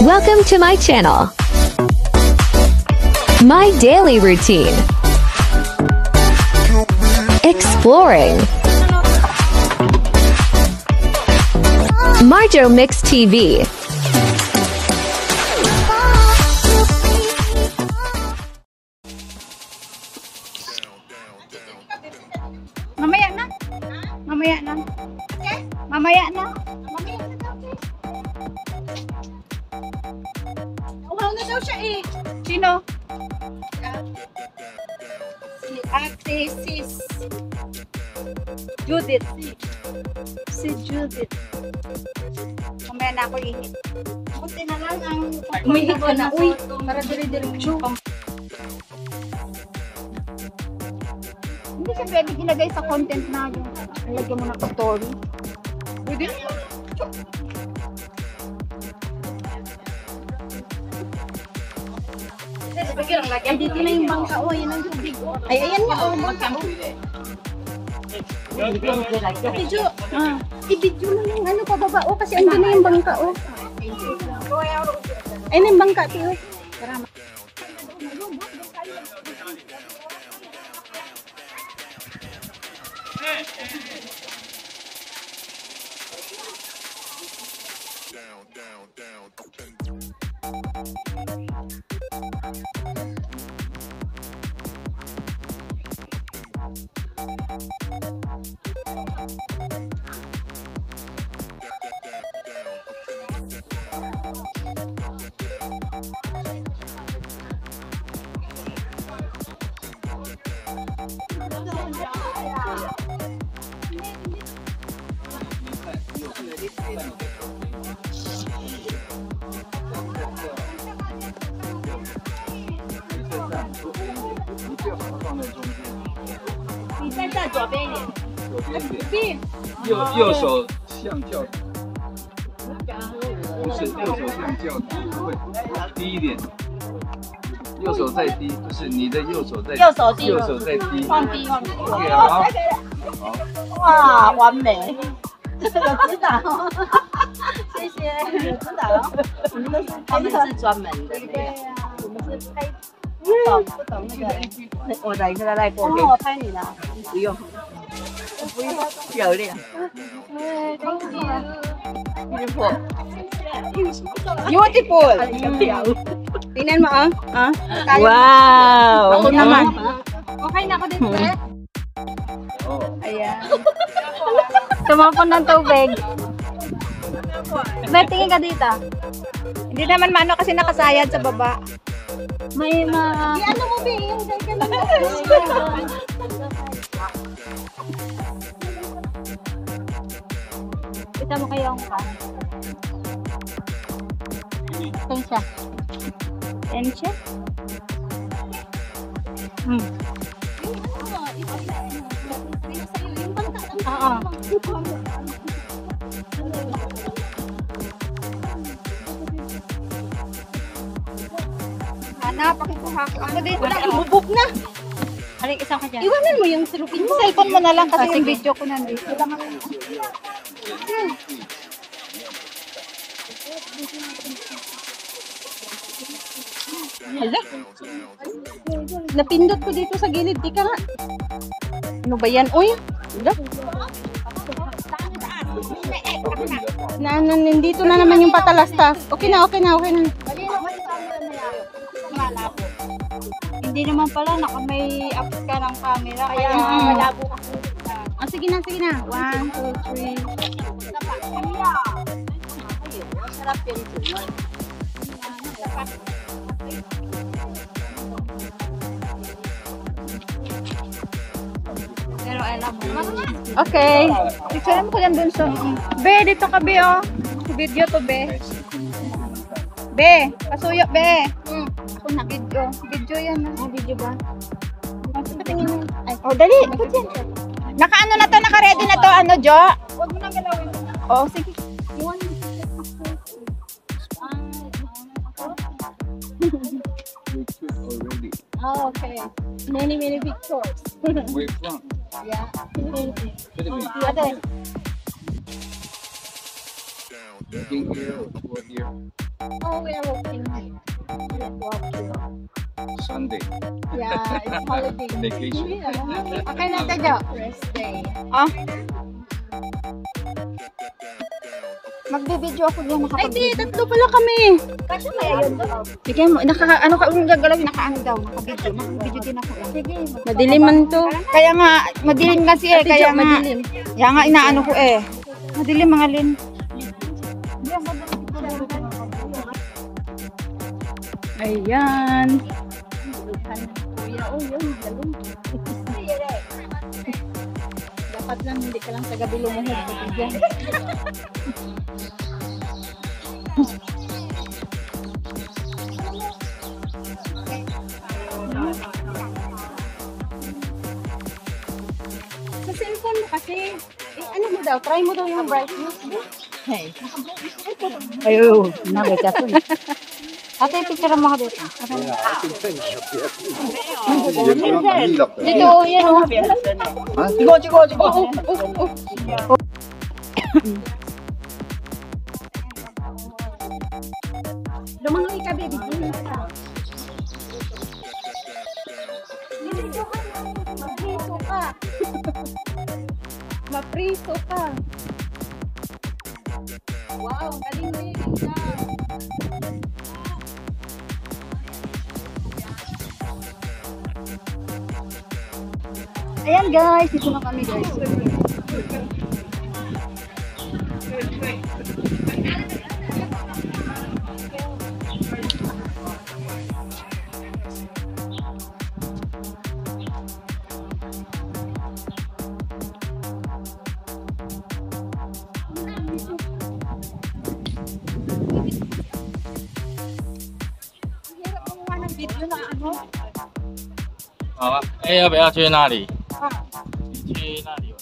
Welcome to my channel. My daily routine. Exploring. Marjo Mix TV. Mamaya na. Mamaya na. Mamaya na. Uhaw na daw siya eh. Sino? Si Ate Sis. Judith. Si Judith. Mamaya na ako ihit. Kunti na lang ang umihit ka na. Uy, para diri-diri mo. Hindi siya pwede ilagay sa content na yung ilagay mo ng story. Pwede naman. Ay, dito na yung bangka. O, yan ang tubig. Ay, ayan nga. O, bangka. Video. I-video na yung ano pababa. O, kasi andun na yung bangka. O. Ayun yung bangka. Tiyo. Karama.右手向教堂，不是右手向教堂，会低一点，右手再低，不是你的右手再低，右手再低，放低放低。 OK 好，好，哇，完美，有指导，谢谢，有指导。他们是专门的，对呀，我们是拍。 不懂那个，我来跟他来过。我拍你的，不用，不用，漂亮。Beautiful. Beautiful. Tingnan mo ah. Wow. Ako naman. Okay na ako dito eh. Ayan. Tumapon ng tubig. May tingin ka dito. Hindi naman maano kasi nakasayad sa baba. May ano mo ba yung dahil ka lang. Kita mo kayo ang pan. Tensya. Tensya? Oo. Pakikuha ko. Ako dito na, ibubog na. Halika, isang ka dyan. Iwanan mo yung cellphone mo na lang kasi yung video ko nandito. Lang ako. Hala. Napindot ko dito sa gilid. Di ka nga. Ano ba yan? Uy. Hala. Nandito na naman yung patalastas. Okay na, okay na, okay na. Hindi naman pala, may apps ka ng camera, kaya malabo ka. Oh, sige na, sige na. 1, 2, 3. Sarap yun. Pero alam mo. Okay. Picture mo ko yan dun sa... Be, dito ka, Be, oh. Video to, Be. Be, pasuyo, Be. Ako na video. Video yan. Video ba? Patingin mo. Oh, dali. Naka-ano na to? Naka-ready na to? Ano, Jo? Huwag mo nang galawin. Oh, sige. Iwan mo. Oh, okay. Many pictures. Where from? Yeah. Philippines. Ate. Working here or here? Oh, we are working. Sunday Yeah, it's holiday. vacation. Okay na tayo. Rest day. Ah? Magbibideo ako diyan Ay, di, tatlo pala kami. Kasi kaya yun. Sige, ano ka, gagalaw, nakaano daw, nakabidyo. Makabidyo din ako. Sige. Madiliman to. Kaya nga, madilim kasi eh. Ate Kaya Jo, nga, madilim. kaya nga inaano ko eh. Madilim mga lin. Ayan. Dapat lang, hindi ka lang sa gabi lumuhod. Dyan. Sa cellphone mo kasi, ano mo daw, try mo daw yung brightness. Hey. Ayo, nabe ka to. Ate, picture mo ka dito. Dito, yan o. Chigo. Lumangoy ka, baby. Mapriso ka. Mapriso ka. Wow, galing mo yun. Ayan guys, dito na kami guys. Video na ano? 好了，哎，要不要去那里？去那里。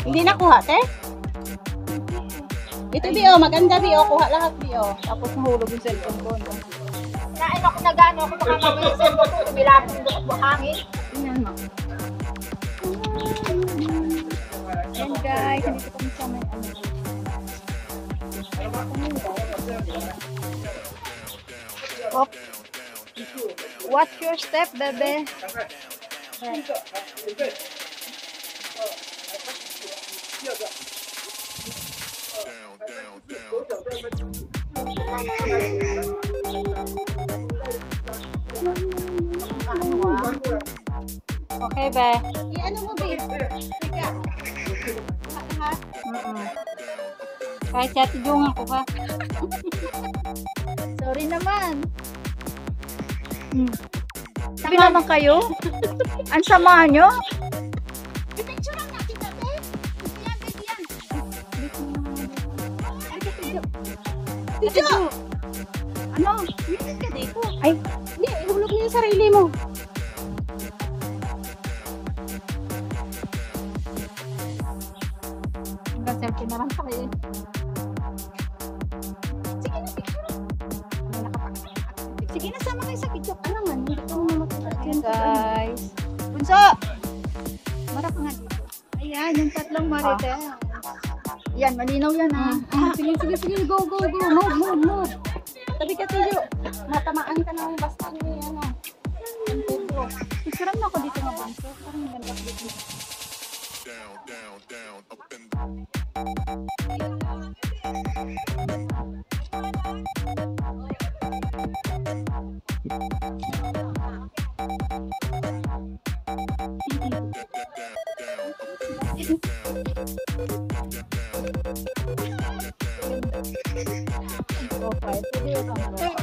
Hindi nakuha, te? Ito, Bio. Maganda, Bio. Kuha lahat, Bio. Tapos nahulog yung cellphone ko. Kain ako na gano'n. Ako makakawin yung cellphone ko. Tumilapon doon at buhangin. Tingnan mo. And guys, hindi ko kami sa may ano. Hop. Watch your step, bebe. Okay, be. I-ano mo, babe? Teka. Ha? Kahit yati yung ako ha. Sorry naman. Sabi naman kayo? Ang sama nyo? I-picture lang natin, te. Yan, babe, yan. Tiyo! Ano? Minit ka dito. Ay, Hindi, ihulog mo yung sarili mo. hanggang selfie na lang tayo. Sige na, picture. Sige na, sama kayo sa picture. Ano man, hindi ko naman makita. Guys. Bunso! Marap nga dito. Ayan, yung tatlong marite. Yan, malinaw yan ah. Sige, go. Move. Tabi ka, Tiyo. Matamaan ka na basta niya, ano. Picturean mo ako dito nga bunso. Parang ganda ko dito.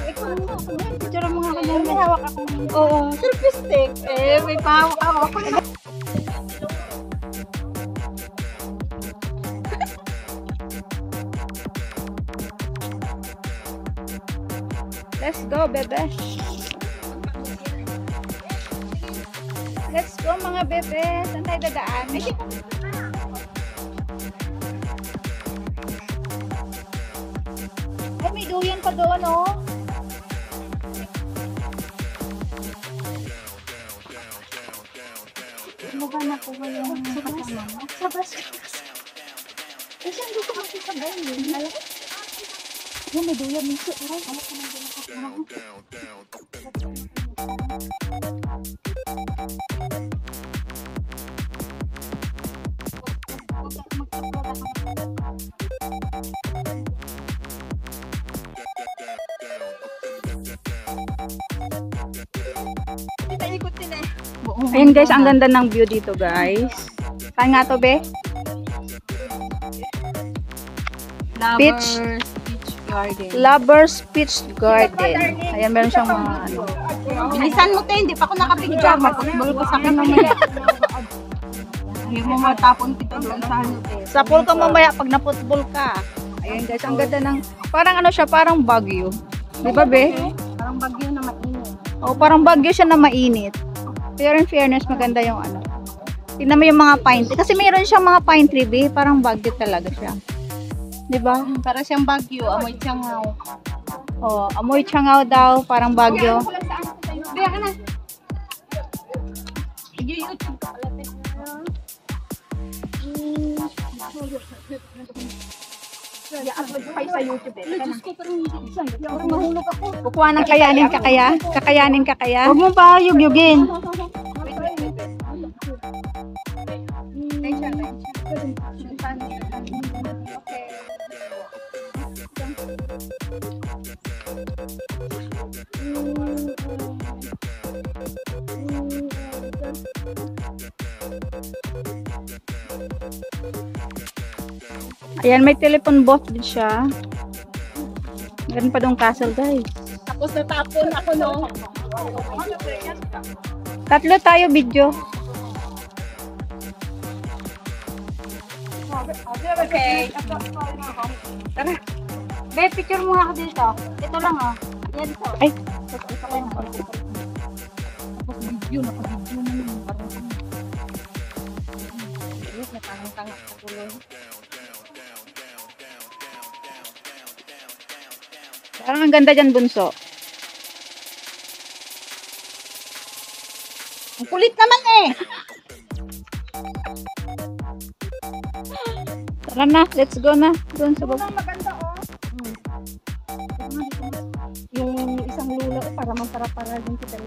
Ikaw mo, picture mo nga ako dyan. May hawak ako. Oo, selfie stick. Eh, may pahawak ako. Let's go, bebe. Let's go, mga bebe. Saan tayo dadaan? Ay, may duyan pa doon, oh. Mukha na po yung kasama. Sabas. Eh, saan gusto ko makikabay? Alam ko? Yan, may duyan. Miso. Aray, alam ko na din ako. Ayun guys, ang ganda ng view dito guys. Saan nga to, be? Peach Garden. Lovers Peach Garden. Ayan, meron siyang mga ano. Bilisan mo, te. Hindi pa ako nakapicture. Maputbol ko sa akin mamaya. Hindi mo matapon kita doon sa ano, te. Sa pool ka mamaya pag naputbol ka. Ayun guys, ang ganda ng, parang ano siya, parang Baguio. Di ba, be? Parang bagyo na mainit. O, parang Baguio siya na mainit. Pero in fairness, maganda yung ano. Tingnan mo yung mga pine tree. Kasi mayroon siyang mga pine tree, be. Parang Baguio talaga siya. Di ba? Para siyang bagyo. Amoy tsangaw. O, amoy tsangaw daw, parang Baguio. Kaya ka na. YouTube ka pala, te. I-upload ko kayo sa YouTube, eh. Diyos ko, parang parang mahulog ako. Kukuha ng kayanin ka kaya? Kakayanin ka kaya? Huwag mo pa yugyugin. Ayan, may telephone booth din siya. Meron pa dong castle, guys. Tapos natapon ako, no? Tatlo tayo video. Okay. Tara. Be, picture mo nga ako dito. Ito lang, oh. Yan to. Ay. Tapos video, naka-video na yun. Natangang-tanga sa tuloy. Parang ang ganda dyan, bunso. Ang kulit naman eh. Tara na, let's go na. Doon sa baba. Maganda, oh. Yung isang lula ko para para din kita.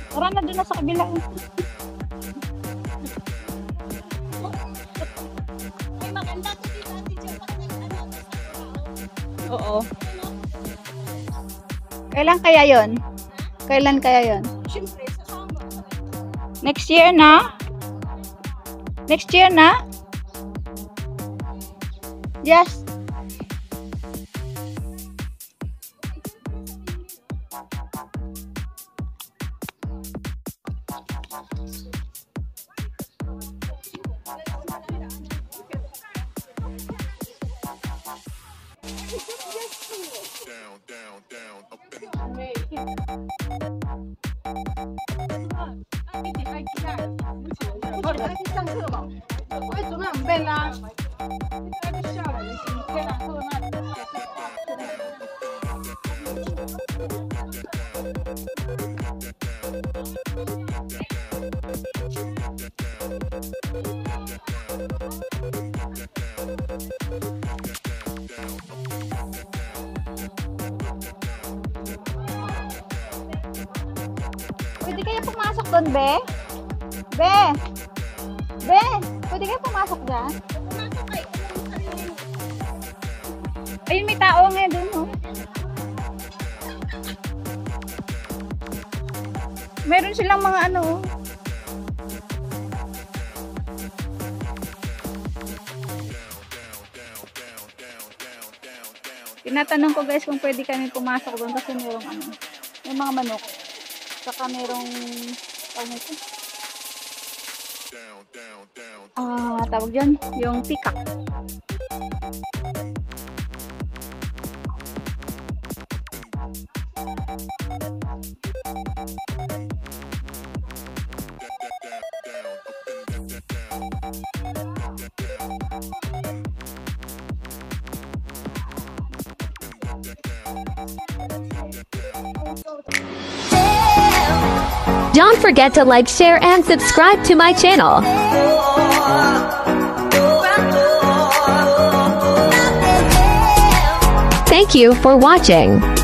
Tara na, doon na sa kabila. Ay, maganda to dito. Oo. Kailan kaya yon? Kailan kaya yon? Siyempre, sasama. Next year na? Next year na? Yes. Pwede kayo pumasok doon, Be? Be! Be! Pwede kayo pumasok dyan? Ayun, may tao nga doon, oh. Meron silang mga ano. Tinatanong ko guys kung pwede kami pumasok doon kasi merong ano, may mga manok. Saka merong tawag dyan, yung peacock. Don't forget to like, share, and subscribe to my channel. Thank you for watching.